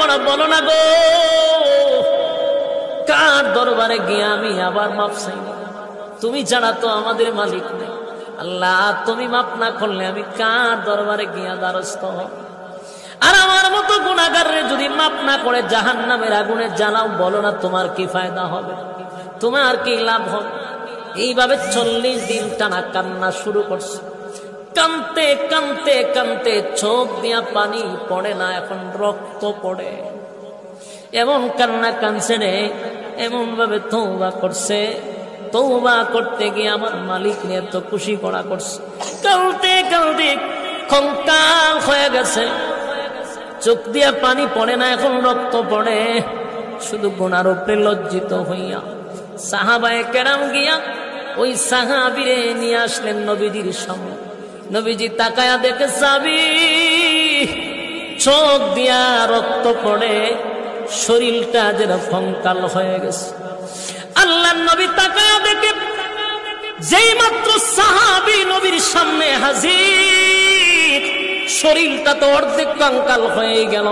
ছাড়া বলো না গো, কার দরবারে গিয়ে আমি আবার মাপ চাই? তুমি ছাড়া তো আমাদের মালিক নেই। আল্লাহ, তুমি মাপ না করলে আমি কার দরবারে গিয়া দ্বারস্থ হব? আর আমার মতো গুনাহগারে যদি মাপ না করে জাহান্নামের আগুনে জ্বালাও, বলো না তোমার কি ফায়দা হবে? তোমার কি লাভ হবে? এইভাবে 40 দিন টানা কান্না শুরু করছে। কানতে কানতে কানতে চোখ দিয়া পানি পড়ে না, এখন রক্ত পড়ে। এমন কান্না কানছে রে, এমন ভাবে তওবা করছে, তওবা করতে গিয়ে আমার মালিক নিয়ে তো খুশি করা করছে। কালতে কালতে কঙ্কাল হয়ে গেছে, চোখ দিয়া পানি পড়ে না, এখন রক্ত পড়ে। শুধু গুনার উপরে লজ্জিত হইয়া সাহাবায়ে কেরাম গিয়া ওই সাহাবীরে নিয়ে আসলেন নবীজির সামনে। নবীজি তাকায়া দেখে সাহাবী চোখ দিয়া রক্ত পড়ে, শরীরটা যেন কঙ্কাল হয়ে গেছে। আল্লাহর নবী তাকায়া দেখে যেই মাত্র সাহাবী নবীর সামনে হাজির, শরীরটা তো অর্ধেক কঙ্কাল হয়ে গেল,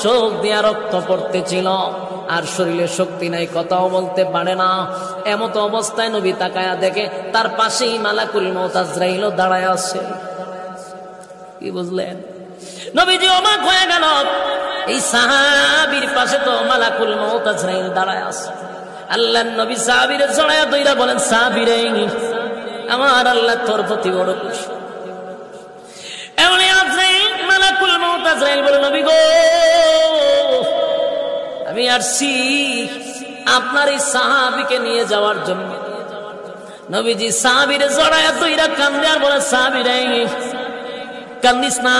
চোখ দিয়া রক্ত পড়তেছিল, আর শরীরে শক্তি নাই, কথাও বলতে পারে না। এমত অবস্থায় নবী তাকায়া দেখে তার পাশেই মালাকুল মউত আজরাইল দাঁড়ায় আছে। কি বুঝলেন? নবীজি অবাক হয়ে গেল, এই সাহাবীর পাশে তো মালাকুল মউত আজরাইল দাঁড়ায় আছে। আল্লাহর নবী সাহাবীরে জড়ায়া ধইরা বলেন, সাহাবীরে, আমার আল্লাহ তোর প্রতি বড় খুশি। এমন আজরাইল, মালাকুল মউত আজরাইল বলে, নবী গো, আমি আসছি আপনার এই সাহাবীকে নিয়ে যাওয়ার জন্য। নবীজি সাহাবীরে জড়ায়া ধইরা কান্দে আর বলে, সাহাবীরে, কান্দিস না,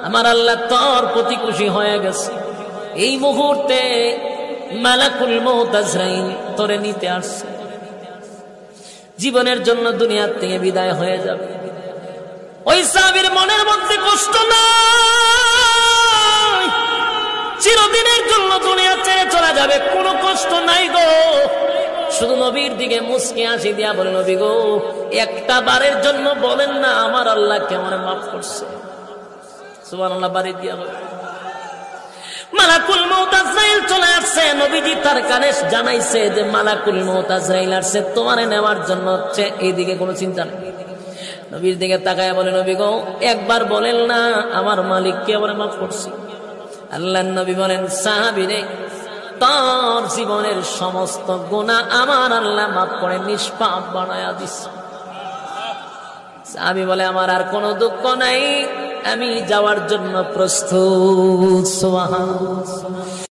আমার আল্লাহ তোর প্রতি খুশি হয়ে গেছে। এই মুহূর্তে মালাকুল মউত আজরাইল তোরে নিতে আসছে, জীবনের জন্য দুনিয়ার থেকে বিদায় হয়ে যাবে। ওই সাহাবীর মনের মধ্যে কষ্ট নাই, চিরদিনের জন্য দুনিয়া ছেড়ে চলে যাবে, কোনো কষ্ট নাই গো। শুধু নবীর দিকে মুস্কি হাসি দিয়া বলে, নবী গো, একটা বারের জন্য বলেন না আমার আল্লাহ কেমন মাফ করছে। সুবহানাল্লাহ, বাড়ি দিয়া বলে। মালাকুল মউত আজরাইল চলে আসছে। নবীজি তার কানে জানাইছে যে মালাকুল মউত আজরাইল আসছে তোমারে নেওয়ার জন্য, হচ্ছে এইদিকে কোনো চিন্তা নেই। নবীর দিকে তাকায় বলে, নবী গো, একবার বলেন না আমার মালিক কে আমার মাফ করছে। আল্লাহর নবী বলেন, সাহাবীরে, তোর জীবনের সমস্ত গুনাহ আমার আল্লাহ মাফ করে নিষ্পাপ বানায়া দিছে। সাহাবী বলে, আমার আর কোনো দুঃখ নাই, আমি যাওয়ার জন্য প্রস্তুত। সুবহানাল্লাহ।